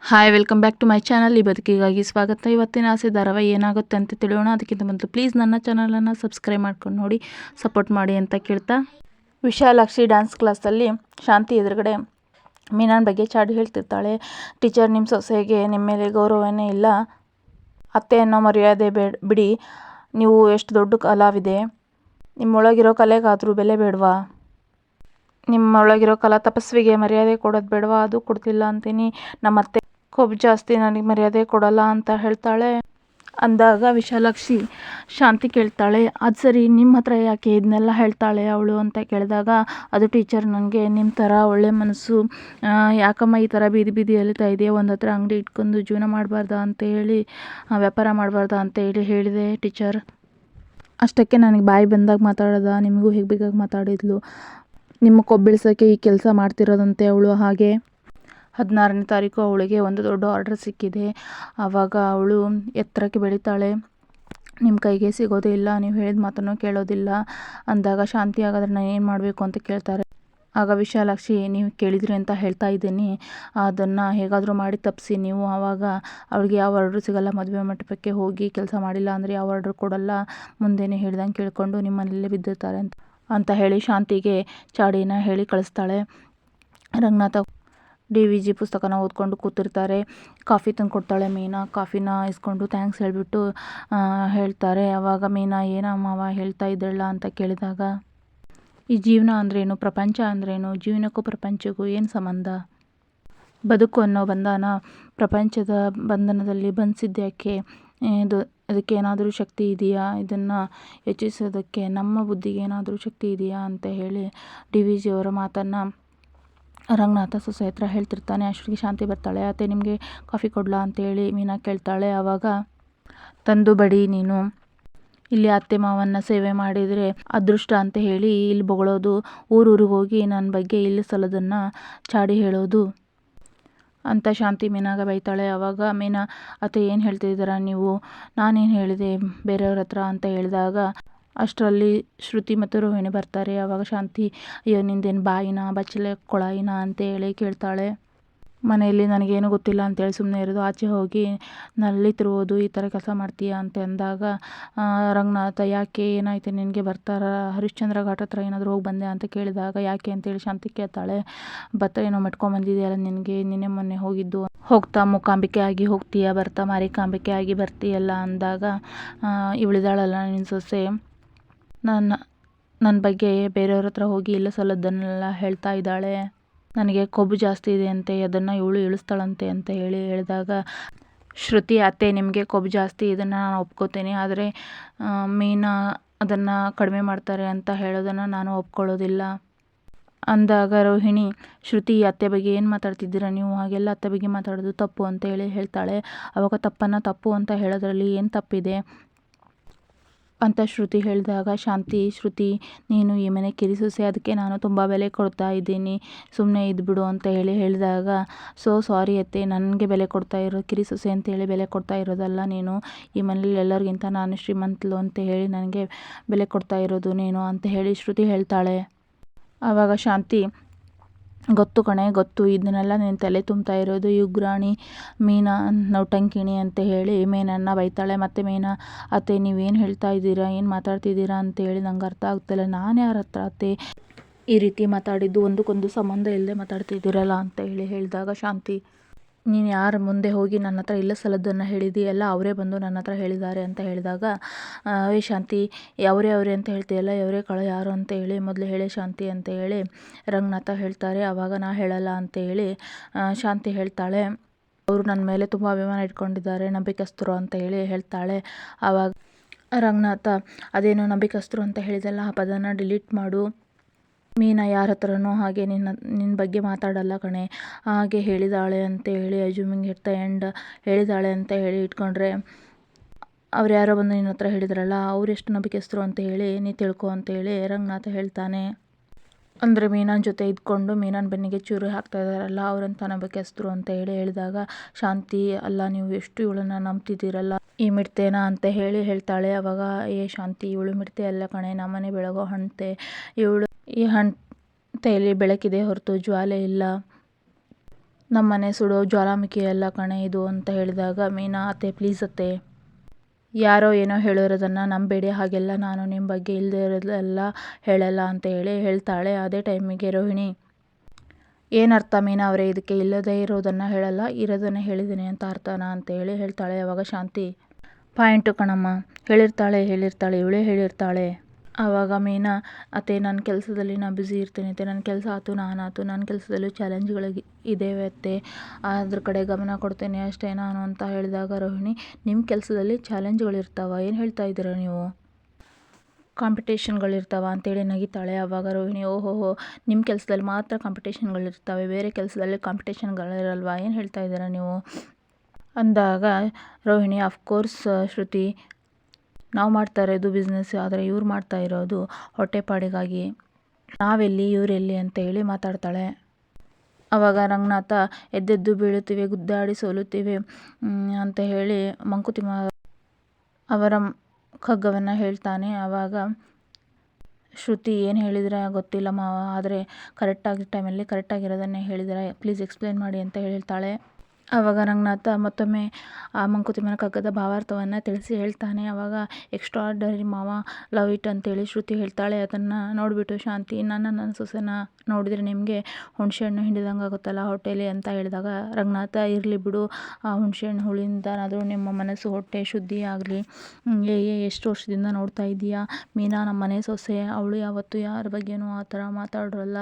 Hi welcome back to my channel. ಈ ಬದುಕಿಗಾಗಿ ಸ್ವಾಗತ. ಇವತ್ತಿನ ಆಸೆ ಧಾರಾವಾಹಿ ಏನಾಗುತ್ತೆ ಅಂತ ತಿಳಿಯೋಣ. ಅದಕ್ಕಿಂತ ಮೊದಲು ಪ್ಲೀಸ್ ನನ್ನ ಚಾನಲನ್ನು ಸಬ್ಸ್ಕ್ರೈಬ್ ಮಾಡ್ಕೊಂಡು ನೋಡಿ, ಸಪೋರ್ಟ್ ಮಾಡಿ ಅಂತ ಕೇಳ್ತಾ, ವಿಶಾಲಾಕ್ಷಿ ಡ್ಯಾನ್ಸ್ ಕ್ಲಾಸಲ್ಲಿ ಶಾಂತಿ ಎದುರುಗಡೆ ಮೀನಾನ್ ಬಗ್ಗೆ ಚಾಡಿ ಹೇಳ್ತಿರ್ತಾಳೆ. ಟೀಚರ್, ನಿಮ್ಮ ಸೊಸೆಗೆ ನಿಮ್ಮ ಮೇಲೆ ಗೌರವನೇ ಇಲ್ಲ, ಅತ್ತೆ ಅನ್ನೋ ಮರ್ಯಾದೆ ಬಿಡಿ, ನೀವು ಎಷ್ಟು ದೊಡ್ಡ ಕಲಾವಿದೆ, ನಿಮ್ಮೊಳಗಿರೋ ಕಲೆಗಾದರೂ ಬೆಲೆ ಬೇಡವಾ, ನಿಮ್ಮೊಳಗಿರೋ ಕಲಾ ತಪಸ್ವಿಗೆ ಮರ್ಯಾದೆ ಕೊಡೋದು ಬೇಡವಾ, ಅದು ಕೊಡ್ತಿಲ್ಲ ಅಂತೀನಿ, ನಮ್ಮ ಅತ್ತೆ ಕೊಬ್ಬು ಜಾಸ್ತಿ, ನನಗೆ ಮರ್ಯಾದೆ ಕೊಡಲ್ಲ ಅಂತ ಹೇಳ್ತಾಳೆ. ಅಂದಾಗ ವಿಶಾಲಾಕ್ಷಿ ಶಾಂತಿ ಕೇಳ್ತಾಳೆ, ಅದು ಸರಿ, ನಿಮ್ಮ ಹತ್ರ ಯಾಕೆ ಇದನ್ನೆಲ್ಲ ಹೇಳ್ತಾಳೆ ಅವಳು ಅಂತ ಕೇಳಿದಾಗ, ಅದು ಟೀಚರ್, ನನಗೆ ನಿಮ್ಮ ಥರ ಒಳ್ಳೆ ಮನಸ್ಸು ಯಾಕಮ್ಮ ಈ ಥರ ಬೀದಿ ಬೀದಿ ಎಲಿತಾ ಇದೆಯಾ, ಒಂದು ಹತ್ರ ಅಂಗಡಿ ಇಟ್ಕೊಂಡು ಜೀವನ ಮಾಡಬಾರ್ದಾ ಅಂತ ಹೇಳಿ, ವ್ಯಾಪಾರ ಮಾಡಬಾರ್ದಾ ಅಂತ ಹೇಳಿದೆ ಟೀಚರ್. ಅಷ್ಟಕ್ಕೆ ನನಗೆ ಬಾಯಿ ಬಂದಾಗ ಮಾತಾಡೋದ, ನಿಮಗೂ ಹೇಗೆ ಬೇಕಾಗಿ ಮಾತಾಡಿದ್ಲು, ನಿಮ್ಮ ಕೊಬ್ಬಿಳಿಸೋಕ್ಕೆ ಈ ಕೆಲಸ ಮಾಡ್ತಿರೋದಂತೆ ಅವಳು. ಹಾಗೆ 16ನೇ ತಾರೀಕು ಅವಳಿಗೆ ಒಂದು ದೊಡ್ಡ ಆರ್ಡರ್ ಸಿಕ್ಕಿದೆ. ಆವಾಗ ಅವಳು ಎತ್ತರಕ್ಕೆ ಬೆಳೀತಾಳೆ, ನಿಮ್ಮ ಕೈಗೆ ಸಿಗೋದೇ ಇಲ್ಲ, ನೀವು ಹೇಳಿದ ಮಾತನ್ನು ಕೇಳೋದಿಲ್ಲ. ಅಂದಾಗ ಶಾಂತಿ, ಹಾಗಾದ್ರೆ ನಾನು ಏನು ಮಾಡಬೇಕು ಅಂತ ಕೇಳ್ತಾರೆ. ಆಗ ವಿಶಾಲಾಕ್ಷಿ, ನೀವು ಕೇಳಿದ್ರಿ ಅಂತ ಹೇಳ್ತಾ ಇದ್ದೀನಿ, ಅದನ್ನು ಹೇಗಾದರೂ ಮಾಡಿ ತಪ್ಪಿಸಿ ನೀವು. ಆವಾಗ ಅವಳಿಗೆ ಯಾವ ಆರ್ಡ್ರು ಸಿಗಲ್ಲ, ಮದುವೆ ಮಂಟಪಕ್ಕೆ ಹೋಗಿ ಕೆಲಸ ಮಾಡಿಲ್ಲ ಅಂದರೆ ಯಾವ ಆರ್ಡ್ರು ಕೊಡಲ್ಲ, ಮುಂದೆನೇ ಹೇಳ್ದಂಗೆ ಕೇಳಿಕೊಂಡು ನಿಮ್ಮ ಮನೆಯಲ್ಲೇ ಬಿದ್ದಿರ್ತಾರೆ ಅಂತ ಹೇಳಿ ಶಾಂತಿಗೆ ಚಾಡಿನ ಹೇಳಿ ಕಳಿಸ್ತಾಳೆ. ರಂಗನಾಥ DVG ಪುಸ್ತಕನ ಓದ್ಕೊಂಡು ಕೂತಿರ್ತಾರೆ. ಕಾಫಿ ತಂದು ಕೊಡ್ತಾಳೆ ಮೀನಾ. ಕಾಫಿನ ಇಸ್ಕೊಂಡು ಥ್ಯಾಂಕ್ಸ್ ಹೇಳಿಬಿಟ್ಟು ಹೇಳ್ತಾರೆ. ಆವಾಗ ಮೀನಾ, ಏನೋ ಮಾವ ಹೇಳ್ತಾ ಇದ್ದಲ್ಲ ಅಂತ ಕೇಳಿದಾಗ, ಈ ಜೀವನ ಅಂದ್ರೇನು, ಪ್ರಪಂಚ ಅಂದ್ರೇನು, ಜೀವನಕ್ಕೂ ಪ್ರಪಂಚಕ್ಕೂ ಏನು ಸಂಬಂಧ, ಬದುಕು ಅನ್ನೋ ಬಂಧನ ಪ್ರಪಂಚದ ಬಂಧನದಲ್ಲಿ ಬಂಧಿಸಿದ್ಯಾಕೆ, ಅದಕ್ಕೆ ಏನಾದರೂ ಶಕ್ತಿ ಇದೆಯಾ, ಇದನ್ನು ಯೋಚಿಸೋದಕ್ಕೆ ನಮ್ಮ ಬುದ್ಧಿಗೆ ಏನಾದರೂ ಶಕ್ತಿ ಇದೆಯಾ ಅಂತ ಹೇಳಿ DVG ಅವರ ಮಾತನ್ನು ರಂಗನಾಥ ಸೊಸೆ ಹತ್ರ ಹೇಳ್ತಿರ್ತಾನೆ. ಅಷ್ಟೊತ್ತಿಗೆ ಶಾಂತಿ ಬರ್ತಾಳೆ. ಅತ್ತೆ, ನಿಮಗೆ ಕಾಫಿ ಕೊಡ್ಲಾ ಅಂತೇಳಿ ಮೀನಾ ಕೇಳ್ತಾಳೆ. ಆವಾಗ, ತಂದು ಬಡಿ, ನೀನು ಇಲ್ಲಿ ಅತ್ತೆ ಮಾವನ್ನ ಸೇವೆ ಮಾಡಿದರೆ ಅದೃಷ್ಟ ಅಂತ ಹೇಳಿ ಇಲ್ಲಿ ಬೊಗಳೋದು, ಊರೂರಿಗೆ ಹೋಗಿ ನನ್ನ ಬಗ್ಗೆ ಇಲ್ಲಿ ಸಲದನ್ನು ಚಾಡಿ ಹೇಳೋದು ಅಂತ ಶಾಂತಿ ಮೀನಾಗ ಬೈತಾಳೆ. ಆವಾಗ ಮೀನಾ, ಅತ್ತೆ ಏನು ಹೇಳ್ತಿದ್ದೀರಾ ನೀವು, ನಾನೇನು ಹೇಳಿದೆ ಬೇರೆಯವ್ರ ಹತ್ರ ಅಂತ ಹೇಳಿದಾಗ, ಅಷ್ಟರಲ್ಲಿ ಶ್ರುತಿ ಮತ್ತು ರೋಹಿಣಿ ಬರ್ತಾರೆ. ಆವಾಗ ಶಾಂತಿ, ಅಯ್ಯೋ ನಿಂದೇನು ಬಾಯಿನ ಬಚ್ಚಲೆ ಕೊಳಾಯಿನ ಅಂತ ಹೇಳಿ ಕೇಳ್ತಾಳೆ. ಮನೆಯಲ್ಲಿ ನನಗೇನು ಗೊತ್ತಿಲ್ಲ ಅಂತೇಳಿ ಸುಮ್ಮನೆ ಇರೋದು, ಆಚೆ ಹೋಗಿ ನಲ್ಲಿ ತಿರುವುದು, ಈ ಥರ ಕೆಲಸ ಮಾಡ್ತೀಯಾ ಅಂತ ಅಂದಾಗ, ರಂಗನಾಥ, ಯಾಕೆ ಏನಾಯ್ತು ನಿನಗೆ, ಬರ್ತಾರ ಹರಿಶ್ಚಂದ್ರ ಘಾಟ್ ಹತ್ರ ಏನಾದರೂ ಹೋಗಿ ಬಂದೆ ಅಂತ ಕೇಳಿದಾಗ, ಯಾಕೆ ಅಂತೇಳಿ ಶಾಂತಿ ಕೇಳ್ತಾಳೆ. ಭತ್ತ ಏನೋ ಮೆಟ್ಕೊಂಬಂದಿದೆಯಲ್ಲ ನಿನಗೆ, ನಿನ್ನೆ ಮೊನ್ನೆ ಹೋಗಿದ್ದು, ಹೋಗ್ತಾ ಮೂಕಾಂಬಿಕೆ ಆಗಿ ಹೋಗ್ತೀಯ, ಬರ್ತಾ ಮಾರಿಕಾಂಬಿಕೆ ಆಗಿ ಬರ್ತೀಯಲ್ಲ ಅಂದಾಗ, ಇವಳಿದಾಳಲ್ಲ ನಿನ್ನ ಸೊಸೆ, ನನ್ನ ಬಗ್ಗೆ ಬೇರೆಯವ್ರ ಹತ್ರ ಹೋಗಿ ಇಲ್ಲ ಸಲ್ಲದನ್ನೆಲ್ಲ ಹೇಳ್ತಾ ಇದ್ದಾಳೆ, ನನಗೆ ಕೊಬ್ಬು ಜಾಸ್ತಿ ಇದೆ ಅಂತೆ, ಅದನ್ನು ಇವಳು ಇಳಿಸ್ತಾಳಂತೆ ಅಂತ ಹೇಳಿದಾಗ, ಶ್ರುತಿ, ಅತ್ತೆ ನಿಮಗೆ ಕೊಬ್ಬು ಜಾಸ್ತಿ, ಇದನ್ನು ನಾನು ಒಪ್ಕೋತೀನಿ, ಆದರೆ ಮೀನಾ ಅದನ್ನು ಕಡಿಮೆ ಮಾಡ್ತಾರೆ ಅಂತ ಹೇಳೋದನ್ನು ನಾನು ಒಪ್ಕೊಳ್ಳೋದಿಲ್ಲ. ಅಂದಾಗ ರೋಹಿಣಿ, ಶ್ರುತಿ, ಅತ್ತೆ ಬಗ್ಗೆ ಏನು ಮಾತಾಡ್ತಿದ್ದೀರಾ ನೀವು, ಹಾಗೆಲ್ಲ ಅತ್ತೆ ಬಗ್ಗೆ ಮಾತಾಡೋದು ತಪ್ಪು ಅಂತ ಹೇಳ್ತಾಳೆ. ಆವಾಗ ತಪ್ಪನ್ನು ತಪ್ಪು ಅಂತ ಹೇಳೋದ್ರಲ್ಲಿ ಏನು ತಪ್ಪಿದೆ ಅಂತ ಶ್ರುತಿ ಹೇಳಿದಾಗ, ಶಾಂತಿ, ಶ್ರುತಿ, ನೀನು ಈ ಮನೆ ಕಿರಿಸೊಸೆ, ಅದಕ್ಕೆ ನಾನು ತುಂಬ ಬೆಲೆ ಕೊಡ್ತಾ ಇದ್ದೀನಿ, ಸುಮ್ಮನೆ ಇದ್ಬಿಡು ಅಂತ ಹೇಳಿದಾಗ, ಸಾರಿ ಅತ್ತೆ, ನನಗೆ ಬೆಲೆ ಕೊಡ್ತಾ ಇರೋ ಕಿರಿಸೊಸೆ ಅಂತೇಳಿ ಬೆಲೆ ಕೊಡ್ತಾ ಇರೋದಲ್ಲ ನೀನು, ಈ ಮನೇಲಿ ಎಲ್ಲರಿಗಿಂತ ನಾನು ಶ್ರೀಮಂತಲು ಅಂತ ಹೇಳಿ ನನಗೆ ಬೆಲೆ ಕೊಡ್ತಾ ಇರೋದು ನೀನು ಅಂತ ಹೇಳಿ ಶ್ರುತಿ ಹೇಳ್ತಾಳೆ. ಆವಾಗ ಶಾಂತಿ, ಗೊತ್ತು ಕಣೆ ಗೊತ್ತು, ಇದನ್ನೆಲ್ಲ ನೀನು ತಲೆ ತುಂಬ್ತಾ ಇರೋದು ಯುಗ್ರಾಣಿ ಮೀನಾ ನೌಟಂಕಿಣಿ ಅಂತ ಹೇಳಿ ಮೀನನ್ನು ಬೈತಾಳೆ. ಮತ್ತು ಮೀನಾ, ಅತ್ತೆ ನೀವೇನು ಹೇಳ್ತಾ ಇದ್ದೀರಾ, ಏನು ಮಾತಾಡ್ತಿದ್ದೀರಾ ಅಂತೇಳಿ ನಂಗೆ ಅರ್ಥ ಆಗ್ತಿಲ್ಲ, ನಾನು ಯಾರ ಹತ್ರ ಅತ್ತೆ ಈ ರೀತಿ ಮಾತಾಡಿದ್ದು, ಒಂದಕ್ಕೊಂದು ಸಂಬಂಧ ಇಲ್ಲದೆ ಮಾತಾಡ್ತಿದ್ದೀರಲ್ಲ ಅಂತ ಹೇಳಿದಾಗ, ಶಾಂತಿ, ನೀನು ಯಾರ ಮುಂದೆ ಹೋಗಿ ನನ್ನ ಹತ್ರ ಇಲ್ಲ ಸಲದನ್ನು ಹೇಳಿದೆಯಲ್ಲ, ಅವರೇ ಬಂದು ನನ್ನ ಹತ್ರ ಹೇಳಿದ್ದಾರೆ ಅಂತ ಹೇಳಿದಾಗ, ಶಾಂತಿ, ಅವರೇ ಅಂತ ಹೇಳ್ತೀಯಲ್ಲ, ಅವರೇ ಕಳ ಯಾರು ಅಂತ ಹೇಳಿ ಮೊದಲು ಹೇಳಿ ಶಾಂತಿ ಅಂತ ಹೇಳಿ ರಂಗನಾಥ ಹೇಳ್ತಾರೆ. ಆವಾಗ ನಾ ಹೇಳಲ್ಲ ಅಂತ ಹೇಳಿ ಶಾಂತಿ ಹೇಳ್ತಾಳೆ. ಅವರು ನನ್ನ ಮೇಲೆ ತುಂಬ ಅಭಿಮಾನ ಇಟ್ಕೊಂಡಿದ್ದಾರೆ, ನಂಬಿಕಸ್ಥರು ಅಂತ ಹೇಳಿ ಹೇಳ್ತಾಳೆ. ಆವಾಗ ರಂಗನಾಥ, ಅದೇನು ನಂಬಿಕಸ್ಥರು ಅಂತ ಹೇಳಿದಲ್ಲ, ಆ ಪದನ ಡಿಲೀಟ್ ಮಾಡು, ಮೀನಾ ಯಾರ ಹತ್ರನೂ ಹಾಗೆ ನಿನ್ನ ಬಗ್ಗೆ ಮಾತಾಡಲ್ಲ ಕಣೆ, ಹಾಗೆ ಹೇಳಿದಾಳೆ ಅಂತ ಹೇಳಿ ಅಜ್ಯೂಮಿಂಗ್ ಎಟ್ ದ ಎಂಡ್ ಹೇಳಿದಾಳೆ ಅಂತ ಹೇಳಿ ಇಟ್ಕೊಂಡ್ರೆ, ಅವ್ರು ಯಾರೋ ಬಂದು ನಿನ್ನ ಹತ್ರ ಹೇಳಿದ್ರಲ್ಲ, ಅವ್ರು ಎಷ್ಟು ನಂಬಿಕೆಸ್ತರು ಅಂತ ಹೇಳಿ ನೀ ತಿಳ್ಕೊ ಅಂತ ಹೇಳಿ ರಂಗನಾಥ ಹೇಳ್ತಾನೆ. ಅಂದರೆ ಮೀನಾನ್ ಜೊತೆ ಇದ್ಕೊಂಡು ಮೀನಾನ್ ಬೆನ್ನಿಗೆ ಚೂರು ಹಾಕ್ತಾ ಇದ್ದಾರಲ್ಲ, ಅವರಂತ ನಂಬಿಕೆಸ್ತರು ಅಂತ ಹೇಳಿದಾಗ, ಶಾಂತಿ, ಅಲ್ಲ ನೀವು ಎಷ್ಟು ಇವಳನ್ನು ನಂಬ್ತಿದ್ದೀರಲ್ಲ, ಈ ಮಿಡ್ತೇನಾ ಅಂತ ಹೇಳ್ತಾಳೆ. ಅವಾಗ, ಶಾಂತಿ, ಇವಳು ಮಿಡ್ತೆ ಅಲ್ಲ ಕಣೆ, ನಮ್ಮನೆ ಬೆಳಗೋ ಹಣ್ತೆ ಇವಳು, ಈ ಹಣ್ತೆಯಲ್ಲಿ ಬೆಳಕಿದೆ ಹೊರತು ಜ್ವಾಲೆ ಇಲ್ಲ, ನಮ್ಮ ಮನೆ ಸುಡೋ ಜ್ವಾಲಾಮುಖಿ ಎಲ್ಲ ಕಣೆ ಇದು ಅಂತ ಹೇಳಿದಾಗ ಮೀನಾ, ಅತ್ತೆ ಪ್ಲೀಸ್ ಅತ್ತೆ, ಯಾರೋ ಏನೋ ಹೇಳಿರೋದನ್ನು ನಂಬೇಡಿ, ಹಾಗೆಲ್ಲ ನಾನು ನಿಮ್ಮ ಬಗ್ಗೆ ಇಲ್ಲದೆ ಇರೋದೆಲ್ಲ ಹೇಳಲ್ಲ ಅಂತ ಹೇಳ್ತಾಳೆ. ಅದೇ ಟೈಮಿಗೆ ರೋಹಿಣಿ, ಏನರ್ಥ ಮೀನಾ ಅವರೇ ಇದಕ್ಕೆ? ಇಲ್ಲದೇ ಇರೋದನ್ನು ಹೇಳಲ್ಲ, ಇರೋದನ್ನೇ ಹೇಳಿದ್ದೀನಿ ಅಂತ ಅರ್ಥನಾ ಅಂತ ಹೇಳ್ತಾಳೆ. ಆವಾಗ ಶಾಂತಿ, ಪಾಯಿಂಟು ಕಣಮ್ಮ, ಹೇಳಿರ್ತಾಳೆ ಇವಳೇ ಹೇಳಿರ್ತಾಳೆ. ಆವಾಗ ಮೀನಾ, ಅತ್ತೆ ನನ್ನ ಕೆಲಸದಲ್ಲಿ ನಾನು ಬ್ಯುಸಿ ಇರ್ತೀನಿ ಅತ್ತೆ, ನನ್ನ ಕೆಲಸ ಆಯ್ತು ನಾನಾಯ್ತು, ನನ್ನ ಕೆಲಸದಲ್ಲೂ ಚಾಲೆಂಜ್ಗಳು ಇದ್ದೇವೆ ಅತ್ತೆ, ಅದ್ರ ಕಡೆ ಗಮನ ಕೊಡ್ತೇನೆ ಅಷ್ಟೇ ನಾನು ಅಂತ ಹೇಳಿದಾಗ ರೋಹಿಣಿ, ನಿಮ್ಮ ಕೆಲಸದಲ್ಲಿ ಚಾಲೆಂಜ್ಗಳಿರ್ತಾವ? ಏನು ಹೇಳ್ತಾ ಇದ್ದೀರಾ ನೀವು? ಕಾಂಪಿಟೇಷನ್ಗಳಿರ್ತಾವ ಅಂತೇಳಿ ನಗಿತಾಳೆ. ಆವಾಗ ರೋಹಿಣಿ, ಓಹೋಹೋ, ನಿಮ್ಮ ಕೆಲಸದಲ್ಲಿ ಮಾತ್ರ ಕಾಂಪಿಟೇಷನ್ಗಳಿರ್ತವೆ, ಬೇರೆ ಕೆಲಸದಲ್ಲಿ ಕಾಂಪಿಟೇಷನ್ಗಳಿರಲ್ವಾ? ಏನು ಹೇಳ್ತಾ ಇದ್ದೀರಾ ನೀವು ಅಂದಾಗ ರೋಹಿಣಿ, ಅಫ್ಕೋರ್ಸ್ ಶ್ರುತಿ, ನಾವು ಮಾಡ್ತಾ ಇರೋದು ಬಿಸ್ನೆಸ್, ಆದರೆ ಇವ್ರು ಮಾಡ್ತಾ ಇರೋದು ಹೊಟ್ಟೆಪಾಡಿಗಾಗಿ, ನಾವೆಲ್ಲಿ ಇವರೆಲ್ಲಿ ಅಂತ ಮಾತಾಡ್ತಾಳೆ. ಆವಾಗ ರಂಗನಾಥ, ಎದ್ದೆದ್ದು ಬೀಳುತ್ತೀವಿ, ಗುದ್ದಾಡಿ ಸೋಲುತ್ತೀವಿ ಅಂತ ಮಂಕುತಿಮ್ಮ ಅವರ ಖಡ್ಗವನ್ನು ಹೇಳ್ತಾನೆ. ಆವಾಗ ಶ್ರುತಿ, ಏನು ಹೇಳಿದ್ರೆ ಗೊತ್ತಿಲ್ಲ ಮಾವ, ಆದರೆ ಕರೆಕ್ಟಾಗಿ ಟೈಮಲ್ಲಿ ಕರೆಕ್ಟಾಗಿರೋದನ್ನೇ ಹೇಳಿದರೆ, ಪ್ಲೀಸ್ ಎಕ್ಸ್ಪ್ಲೇನ್ ಮಾಡಿ ಅಂತ ಹೇಳ್ತಾಳೆ. ಆವಾಗ ರಂಗನಾಥ ಮತ್ತೊಮ್ಮೆ ಆ ಮಂಕುತಿಮ್ಮನ ಕಗ್ಗದ ಭಾವಾರ್ಥವನ್ನು ತಿಳಿಸಿ ಹೇಳ್ತಾನೆ. ಆವಾಗ ಎಕ್ಸ್ಟ್ರಾರ್ಡನರಿ ಮಾವ, ಲವ್ ಇಟ್ ಅಂತೇಳಿ ಶ್ರುತಿ ಹೇಳ್ತಾಳೆ. ಅದನ್ನು ನೋಡಿಬಿಟ್ಟು ಶಾಂತಿ, ನನ್ನ ಸೊಸೆನ ನೋಡಿದರೆ ನಿಮಗೆ ಹುಣಸೆಹಣ್ಣು ಹಿಂಡಿದಂಗೆ ಆಗುತ್ತಲ್ಲ ಹೊಟ್ಟೆಲಿ ಅಂತ ಹೇಳಿದಾಗ ರಂಗನಾಥ, ಇರಲಿ ಬಿಡು, ಆ ಹುಣಸೆಹಣ್ಣು ಹುಳಿಯಿಂದನಾದರೂ ನಿಮ್ಮ ಮನಸ್ಸು ಹೊಟ್ಟೆ ಶುದ್ಧಿ ಆಗಲಿ. ಎಷ್ಟು ವರ್ಷದಿಂದ ನೋಡ್ತಾ ಇದ್ದೀಯಾ ಮೀನಾ, ನಮ್ಮ ಮನೆ ಸೊಸೆ, ಅವಳು ಯಾವತ್ತೂ ಯಾರ ಬಗ್ಗೆನೂ ಆ ಥರ ಮಾತಾಡೋಲ್ಲ,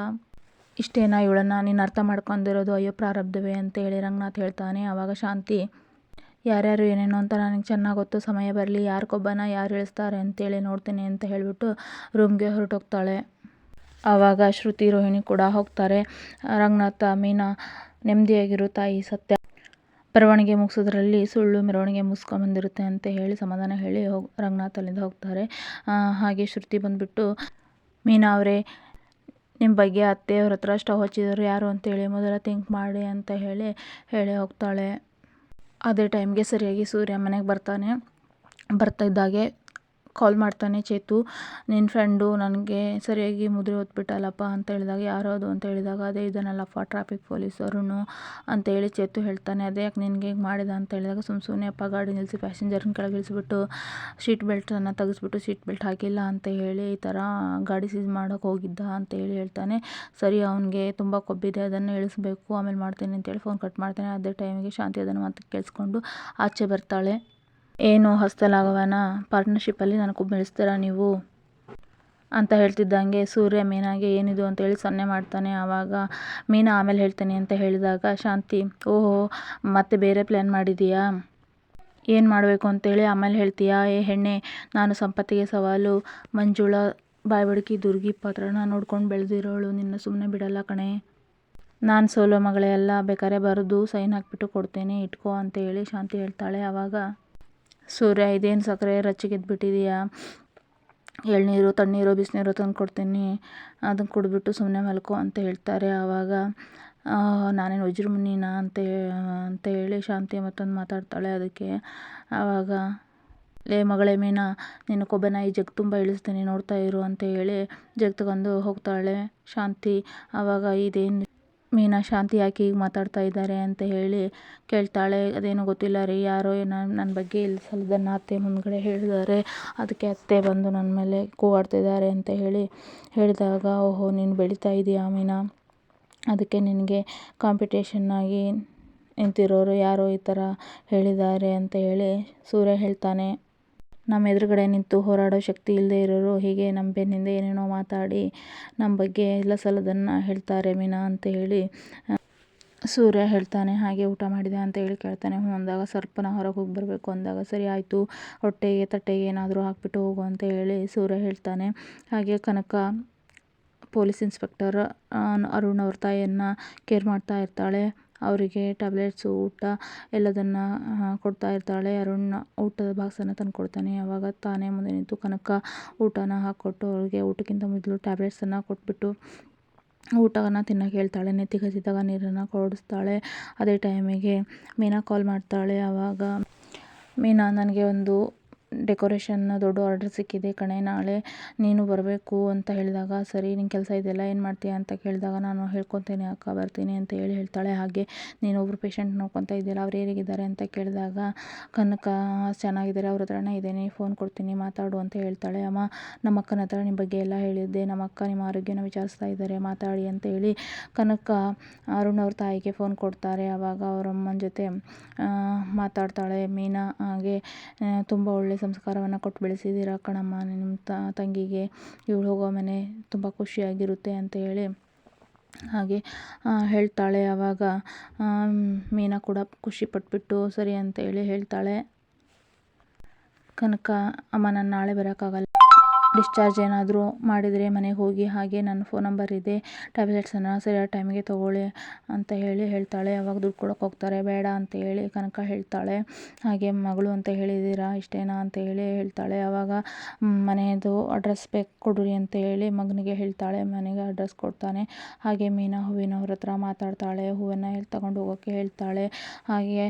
ಇಷ್ಟೇನಾ ಇವಳನ್ನು ನೀನು ಅರ್ಥ ಮಾಡ್ಕೊಂಡಿರೋದು? ಅಯ್ಯೋ ಪ್ರಾರಬ್ಧವೇ ಅಂತೇಳಿ ರಂಗನಾಥ್ ಹೇಳ್ತಾನೆ. ಆವಾಗ ಶಾಂತಿ, ಯಾರ್ಯಾರು ಏನೇನೋ ಅಂತ ನನಗೆ ಚೆನ್ನಾಗಿ ಗೊತ್ತು, ಸಮಯ ಬರಲಿ, ಯಾರಿಗೊಬ್ಬನ ಯಾರು ಇಳಿಸ್ತಾರೆ ಅಂತೇಳಿ ನೋಡ್ತೀನಿ ಅಂತ ಹೇಳಿಬಿಟ್ಟು ರೂಮ್ಗೆ ಹೊರಟೋಗ್ತಾಳೆ. ಆವಾಗ ಶ್ರುತಿ ರೋಹಿಣಿ ಕೂಡ ಹೋಗ್ತಾರೆ. ರಂಗನಾಥ, ಮೀನಾ ನೆಮ್ಮದಿಯಾಗಿರು ತಾಯಿ, ಸತ್ಯ ಮೆರವಣಿಗೆ ಮುಗಿಸೋದ್ರಲ್ಲಿ ಸುಳ್ಳು ಮೆರವಣಿಗೆ ಮುಗಿಸ್ಕೊಂಬಂದಿರುತ್ತೆ ಅಂತ ಸಮಾಧಾನ ಹೇಳಿ ರಂಗನಾಥ್ ಅಲ್ಲಿಂದ ಹೋಗ್ತಾರೆ. ಹಾಗೆ ಶ್ರುತಿ ಬಂದುಬಿಟ್ಟು, ಮೀನಾ ಅವರೇ, ನಿಮ್ಮ ಬಗ್ಗೆ ಅತ್ತೆಯವ್ರ ಹತ್ರ ಸ್ಟವ್ ಹಚ್ಚಿದವರು ಯಾರು ಅಂತೇಳಿ ಮೊದಲ ಥಿಂಕ್ ಮಾಡಿ ಅಂತ ಹೇಳಿ ಹೋಗ್ತಾಳೆ. ಅದೇ ಟೈಮ್ಗೆ ಸರಿಯಾಗಿ ಸೂರ್ಯ ಮನೆಗೆ ಬರ್ತಾ ಇದ್ದಾಗೆ ಕಾಲ್ ಮಾಡ್ತಾನೆ. ಚೇತು, ನಿನ್ನ ಫ್ರೆಂಡು ನನಗೆ ಸರಿಯಾಗಿ ಮುದ್ರೆ ಹೊತ್ಬಿಟ್ಟಲ್ಲಪ್ಪ ಅಂತ ಹೇಳಿದಾಗ, ಯಾರು ಅದು ಅಂತ ಹೇಳಿದಾಗ, ಅದೇ ಇದನ್ನಲ್ಲಪ್ಪ ಟ್ರಾಫಿಕ್ ಪೊಲೀಸ್ ಅರುಣು ಅಂತೇಳಿ ಚೇತು ಹೇಳ್ತಾನೆ. ಅದೇ ಯಾಕೆ ನಿನಗೆ ಹೇಗೆ ಮಾಡಿದ ಅಂತ ಹೇಳಿದಾಗ, ಸುಮ್ಮನೆ ಅಪ್ಪ ಗಾಡಿ ನಿಲ್ಲಿಸಿ ಪ್ಯಾಸೆಂಜರ್ನ ಕೆಳಗೆ ಇಳಿಸ್ಬಿಟ್ಟು ಸೀಟ್ ಬೆಲ್ಟನ್ನು ತೆಗೆಸ್ಬಿಟ್ಟು ಸೀಟ್ ಬೆಲ್ಟ್ ಹಾಕಿಲ್ಲ ಅಂತ ಹೇಳಿ ಈ ಥರ ಗಾಡಿ ಸೀಸ್ ಮಾಡೋಕ್ಕೆ ಹೋಗಿದ್ದ ಅಂತ ಹೇಳ್ತಾನೆ. ಸರಿ, ಅವನಿಗೆ ತುಂಬ ಕೊಬ್ಬಿದೆ, ಅದನ್ನು ಇಳಿಸ್ಬೇಕು, ಆಮೇಲೆ ಮಾಡ್ತೀನಿ ಅಂತೇಳಿ ಫೋನ್ ಕಟ್ ಮಾಡ್ತಾನೆ. ಅದೇ ಟೈಮಿಗೆ ಶಾಂತಿ ಅದನ್ನು ಮಾತು ಕೇಳಿಸ್ಕೊಂಡು ಆಚೆ ಬರ್ತಾಳೆ. ಏನು ಹೊಸ್ತಲಾಗವನ ಪಾರ್ಟ್ನರ್ಶಿಪ್ಪಲ್ಲಿ ನನಗೆ ಬೆಳೆಸ್ತೀರಾ ನೀವು ಅಂತ ಹೇಳ್ತಿದ್ದಂಗೆ ಸೂರ್ಯ ಮೀನಾಗೆ ಏನಿದು ಅಂತೇಳಿ ಸನ್ನೆ ಮಾಡ್ತಾನೆ. ಆವಾಗ ಮೀನಾ ಆಮೇಲೆ ಹೇಳ್ತೀನಿ ಅಂತ ಹೇಳಿದಾಗ ಶಾಂತಿ, ಓಹೋ, ಮತ್ತೆ ಬೇರೆ ಪ್ಲ್ಯಾನ್ ಮಾಡಿದೀಯಾ? ಏನು ಮಾಡಬೇಕು ಅಂತೇಳಿ ಆಮೇಲೆ ಹೇಳ್ತೀಯಾ? ಹೆಣ್ಣೆ, ನಾನು ಸಂಪತ್ತಿಗೆ ಸವಾಲು, ಮಂಜುಳಾ ಬಾಯ್ಬಡ್ಕಿ ದುರ್ಗಿ ಪಾತ್ರನ ನೋಡ್ಕೊಂಡು ಬೆಳೆದಿರೋಳು, ನಿನ್ನ ಸುಮ್ಮನೆ ಬಿಡಲ್ಲ ಕಣೆ, ನಾನು ಸೋಲೋ ಮಗಳೇ ಅಲ್ಲ, ಬೇಕಾದ್ರೆ ಬರೆದು ಸೈನ್ ಹಾಕ್ಬಿಟ್ಟು ಕೊಡ್ತೇನೆ, ಇಟ್ಕೋ ಅಂತೇಳಿ ಶಾಂತಿ ಹೇಳ್ತಾಳೆ. ಆವಾಗ ಸೂರ್ಯ, ಇದೇನು ಸಕ್ಕರೆ ರಚ್ಚಿಗೆದ್ಬಿಟ್ಟಿದೆಯಾ, ಎಳ್ನೀರು ತಣ್ಣೀರು ಬಿಸಿನೀರು ತಂದು ಕೊಡ್ತೀನಿ, ಅದನ್ನು ಕುಡಿದ್ಬಿಟ್ಟು ಸುಮ್ಮನೆ ಮಲ್ಕೋ ಅಂತ ಹೇಳ್ತಾರೆ. ಆವಾಗ ನಾನೇನು ವಜ್ರಮುನಿನಾ ಅಂತ ಹೇಳಿ ಶಾಂತಿ ಮತ್ತೊಂದು ಮಾತಾಡ್ತಾಳೆ. ಅದಕ್ಕೆ ಆವಾಗ, ಲೇ ಮಗಳೇ ಮೀನಾ, ನಿನ್ನ ಕೊಬ್ಬನ ಈ ಜಗ್ ತುಂಬ ಇಳಿಸ್ತೀನಿ ನೋಡ್ತಾ ಇರು ಅಂತ ಹೇಳಿ ಜಗ್ ತಗೊಂಡು ಹೋಗ್ತಾಳೆ ಶಾಂತಿ. ಆವಾಗ ಇದೇನು ಮೀನಾ, ಶಾಂತಿ ಯಾಕೆ ಈಗ ಮಾತಾಡ್ತಾ ಇದ್ದಾರೆ ಅಂತ ಹೇಳಿ ಕೇಳ್ತಾಳೆ. ಅದೇನೋ ಗೊತ್ತಿಲ್ಲ ರೀ, ಯಾರೋ ನನ್ನ ಬಗ್ಗೆ ಇಲ್ಲಿ ಸಲದನ್ನು ಅತ್ತೆ ಮುಂದ್ಗಡೆ ಹೇಳಿದ್ದಾರೆ, ಅದಕ್ಕೆ ಅತ್ತೆ ಬಂದು ನನ್ನ ಮೇಲೆ ಕೂಗಾಡ್ತಿದ್ದಾರೆ ಅಂತ ಹೇಳಿದಾಗ, ಓಹೋ, ನೀನು ಬೆಳೀತಾ ಇದೀಯಾ ಮೀನಾ, ಅದಕ್ಕೆ ನಿನಗೆ ಕಾಂಪಿಟೇಷನ್ನಾಗಿ ನಿಂತಿರೋರು ಯಾರೋ ಈ ಥರ ಹೇಳಿದ್ದಾರೆ ಅಂತ ಸೂರ್ಯ ಹೇಳ್ತಾನೆ. ನಮ್ಮ ಎದುರುಗಡೆ ನಿಂತು ಹೋರಾಡೋ ಶಕ್ತಿ ಇಲ್ಲದೆ ಇರೋರು ಹೀಗೆ ನಮ್ಮ ಬೆನ್ನಿಂದ ಏನೇನೋ ಮಾತಾಡಿ ನಮ್ಮ ಬಗ್ಗೆ ಎಲ್ಲ ಸಲದನ್ನು ಹೇಳ್ತಾರೆ ಮೀನಾ ಅಂತ ಸೂರ್ಯ ಹೇಳ್ತಾನೆ. ಹಾಗೆ ಊಟ ಮಾಡಿದೆ ಅಂತ ಕೇಳ್ತಾನೆ. ಹ್ಞೂ ಅಂದಾಗ, ಸ್ವಲ್ಪ ಹೊರಗೆ ಹೋಗಿ ಬರಬೇಕು ಅಂದಾಗ, ಸರಿ ಆಯಿತು, ಹೊಟ್ಟೆಗೆ ತಟ್ಟೆಗೆ ಏನಾದರೂ ಹಾಕ್ಬಿಟ್ಟು ಹೋಗು ಅಂತ ಸೂರ್ಯ ಹೇಳ್ತಾನೆ. ಹಾಗೆ ಕನಕ ಪೊಲೀಸ್ ಇನ್ಸ್ಪೆಕ್ಟರ್ ಅರುಣ್ ಅವ್ರ ತಾಯಿಯನ್ನು ಕೇರ್ ಮಾಡ್ತಾ ಇರ್ತಾಳೆ. ಅವರಿಗೆ ಟ್ಯಾಬ್ಲೆಟ್ಸು, ಊಟ ಎಲ್ಲದನ್ನು ಕೊಡ್ತಾ ಇರ್ತಾಳೆ. ಅರುಣ್ ಊಟದ ಬಾಕ್ಸನ್ನು ತಂದು ಕೊಡ್ತಾನೆ. ಆವಾಗ ತಾನೇ ಮುಂದೆ ನಿಂತು ಕನಕ ಊಟನ ಹಾಕ್ಕೊಟ್ಟು ಅವ್ರಿಗೆ ಊಟಕ್ಕಿಂತ ಮೊದಲು ಟ್ಯಾಬ್ಲೆಟ್ಸನ್ನು ಕೊಟ್ಬಿಟ್ಟು ಊಟವನ್ನು ತಿನ್ನೋಕೆ ಹೇಳ್ತಾಳೆ. ನೆತ್ತಿಗೆ ಹಚ್ಚಿದಾಗ ನೀರನ್ನು ಕೊಡಿಸ್ತಾಳೆ. ಅದೇ ಟೈಮಿಗೆ ಮೀನಾ ಕಾಲ್ ಮಾಡ್ತಾಳೆ. ಆವಾಗ ಮೀನಾ, ನನಗೆ ಒಂದು ಡೆಕೋರೇಷನ್ ದೊಡ್ಡ ಆರ್ಡರ್ ಸಿಕ್ಕಿದೆ ಕಣೆ, ನಾಳೆ ನೀನು ಬರಬೇಕು ಅಂತ ಹೇಳಿದಾಗ, ಸರಿ ನಿನ್ನ ಕೆಲಸ ಇದೆಯಲ್ಲ ಏನು ಮಾಡ್ತೀಯ ಅಂತ ಕೇಳಿದಾಗ, ನಾನು ಹೇಳ್ಕೊತೀನಿ ಅಕ್ಕ ಬರ್ತೀನಿ ಅಂತ ಹೇಳ್ತಾಳೆ. ಹಾಗೆ ನೀನು ಒಬ್ಬರು ಪೇಷಂಟ್ ನೋಡ್ಕೊತಾ ಇದೆಯಲ್ಲ, ಅವ್ರು ಹೇಗಿದ್ದಾರೆ ಅಂತ ಕೇಳಿದಾಗ, ಕನಕ ಚೆನ್ನಾಗಿದ್ದಾರೆ, ಅವ್ರ ಹತ್ರನೇ ಇದ್ದೀನಿ, ಫೋನ್ ಕೊಡ್ತೀನಿ ಮಾತಾಡು ಅಂತ ಹೇಳ್ತಾಳೆ. ಅಮ್ಮ ನಮ್ಮ ಅಕ್ಕನ ಹತ್ರ ನಿಮ್ಮ ಬಗ್ಗೆ ಎಲ್ಲ ಹೇಳಿದ್ದೆ, ನಮ್ಮ ಅಕ್ಕ ನಿಮ್ಮ ಆರೋಗ್ಯನ ವಿಚಾರಿಸ್ತಾ ಇದ್ದಾರೆ, ಮಾತಾಡಿ ಅಂತ ಹೇಳಿ ಕನಕ ಅರುಣ್ ಅವ್ರ ತಾಯಿಗೆ ಫೋನ್ ಕೊಡ್ತಾರೆ. ಆವಾಗ ಅವ್ರ ಅಮ್ಮನ ಜೊತೆ ಮಾತಾಡ್ತಾಳೆ ಮೀನಾ. ಹಾಗೆ ತುಂಬ ಒಳ್ಳೆ ಸಂಸ್ಕಾರವನ್ನು ಕೊಟ್ಟು ಬೆಳೆಸಿದ್ದೀರಾ ಕಣಮ್ಮ ನಿಮ್ಮ ತಂಗಿಗೆ, ಇವಳು ಹೋಗೋ ಮನೆ ತುಂಬ ಖುಷಿಯಾಗಿರುತ್ತೆ ಅಂತ ಹೇಳಿ ಹಾಗೆ ಹೇಳ್ತಾಳೆ. ಆವಾಗ ಮೀನಾ ಕೂಡ ಖುಷಿ ಪಟ್ಬಿಟ್ಟು ಸರಿ ಅಂತ ಹೇಳಿ ಹೇಳ್ತಾಳೆ. ಕನಕ, ಅಮ್ಮ ನಾನು ನಾಳೆ ಬರೋಕ್ಕಾಗಲ್ಲ, ಡಿಸ್ಚಾರ್ಜ್ ಏನಾದರೂ ಮಾಡಿದರೆ ಮನೆಗೆ ಹೋಗಿ, ಹಾಗೆ ನನ್ನ ಫೋನ್ ನಂಬರ್ ಇದೆ, ಟ್ಯಾಬ್ಲೆಟ್ಸನ್ನು ಸರಿಯಾದ ಟೈಮಿಗೆ ತೊಗೊಳ್ಳಿ ಅಂತ ಹೇಳ್ತಾಳೆ. ಅವಾಗ ದುಡ್ಡು ಕೊಡೋಕೆ ಹೋಗ್ತಾರೆ. ಬೇಡ ಅಂತ ಹೇಳಿ ಕನಕ ಹೇಳ್ತಾಳೆ. ಹಾಗೆ ಮಗಳು ಅಂತ ಹೇಳಿದ್ದೀರಾ ಇಷ್ಟೇನಾ ಅಂತ ಹೇಳ್ತಾಳೆ. ಆವಾಗ ಮನೆಯದು ಅಡ್ರೆಸ್ ಬೇಕು ಕೊಡ್ರಿ ಅಂತ ಹೇಳಿ ಮಗನಿಗೆ ಹೇಳ್ತಾಳೆ. ಮನೆಗೆ ಅಡ್ರೆಸ್ ಕೊಡ್ತಾನೆ. ಹಾಗೆ ಮೀನಾ ಹೂವಿನವ್ರ ಹತ್ರ ಮಾತಾಡ್ತಾಳೆ, ಹೂವನ್ನು ತಗೊಂಡು ಹೋಗೋಕ್ಕೆ ಹೇಳ್ತಾಳೆ. ಹಾಗೆ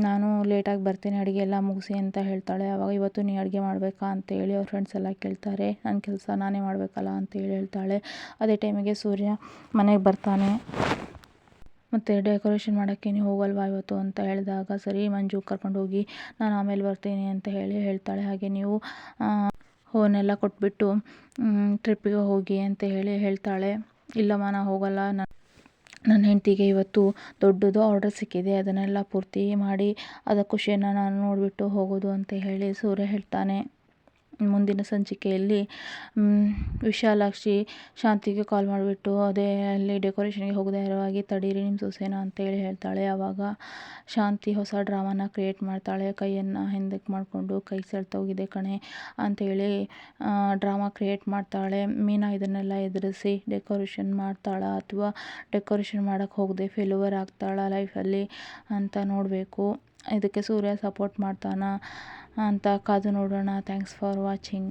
ನಾನು ಲೇಟಾಗಿ ಬರ್ತೀನಿ, ಅಡುಗೆ ಎಲ್ಲ ಮುಗಿಸಿ ಅಂತ ಹೇಳ್ತಾಳೆ. ಆವಾಗ ಇವತ್ತು ನೀ ಅಡುಗೆ ಮಾಡಬೇಕಾ ಅಂತ ಹೇಳಿ ಅವ್ರ ಫ್ರೆಂಡ್ಸ್ ಎಲ್ಲ ಕೇಳ್ತಾರೆ. ನನ್ನ ಕೆಲಸ ನಾನೇ ಮಾಡಬೇಕಲ್ಲ ಅಂತ ಹೇಳ್ತಾಳೆ. ಅದೇ ಟೈಮಿಗೆ ಸೂರ್ಯ ಮನೆಗೆ ಬರ್ತಾನೆ. ಮತ್ತು ಡೆಕೋರೇಷನ್ ಮಾಡೋಕ್ಕೆ ನೀವು ಹೋಗಲ್ವಾ ಇವತ್ತು ಅಂತ ಹೇಳಿದಾಗ, ಸರಿ ಮಂಜು ಕರ್ಕೊಂಡು ಹೋಗಿ ನಾನು ಆಮೇಲೆ ಬರ್ತೀನಿ ಅಂತ ಹೇಳ್ತಾಳೆ. ಹಾಗೆ ನೀವು ಹೂವನ್ನೆಲ್ಲ ಕೊಟ್ಬಿಟ್ಟು ಟ್ರಿಪ್ಪಿಗೆ ಹೋಗಿ ಅಂತ ಹೇಳ್ತಾಳೆ. ಇಲ್ಲಮ್ಮ ನಾನು ಹೋಗಲ್ಲ, ನನ್ನ ಹೆಂಡತಿಗೆ ಇವತ್ತು ದೊಡ್ಡದು ಆರ್ಡರ್ ಸಿಕ್ಕಿದೆ, ಅದನ್ನೆಲ್ಲ ಪೂರ್ತಿ ಮಾಡಿ ಅದರ ಖುಷಿಯನ್ನು ನಾನು ನೋಡಿಬಿಟ್ಟು ಹೋಗೋದು ಅಂತ ಹೇಳಿ ಸೂರ್ಯ ಹೇಳ್ತಾನೆ. ಮುಂದಿನ ಸಂಚಿಕೆಯಲ್ಲಿ ವಿಶಾಲಾಕ್ಷಿ ಶಾಂತಿಗೆ ಕಾಲ್ ಮಾಡಿಬಿಟ್ಟು, ಅದೇ ಅಲ್ಲಿ ಡೆಕೋರೇಷನ್ಗೆ ಹೋಗದೆ ಇರೋವಾಗಿ ತಡೀರಿ ನಿಮ್ಮ ಸೊಸೆನ ಅಂತ ಹೇಳ್ತಾಳೆ. ಆವಾಗ ಶಾಂತಿ ಹೊಸ ಡ್ರಾಮಾನ ಕ್ರಿಯೇಟ್ ಮಾಡ್ತಾಳೆ. ಕೈಯನ್ನು ಹಿಂದಕ್ಕೆ ಮಾಡಿಕೊಂಡು ಕೈ ಸೆಳ್ತೋಗಿದೆ ಕಣೆ ಅಂತೇಳಿ ಡ್ರಾಮಾ ಕ್ರಿಯೇಟ್ ಮಾಡ್ತಾಳೆ. ಮೀನಾ ಇದನ್ನೆಲ್ಲ ಎದುರಿಸಿ ಡೆಕೋರೇಷನ್ ಮಾಡ್ತಾಳಾ ಅಥವಾ ಡೆಕೋರೇಷನ್ ಮಾಡೋಕ್ಕೆ ಹೋಗದೆ ಫೇಲ್ಯೂರ್ ಆಗ್ತಾಳಾ ಲೈಫಲ್ಲಿ ಅಂತ ನೋಡಬೇಕು. ಇದಕ್ಕೆ ಸೂರ್ಯ ಸಪೋರ್ಟ್ ಮಾಡ್ತಾನಾ ಅಂತ ಕಾದು ನೋಡೋಣ. Thanks for watching.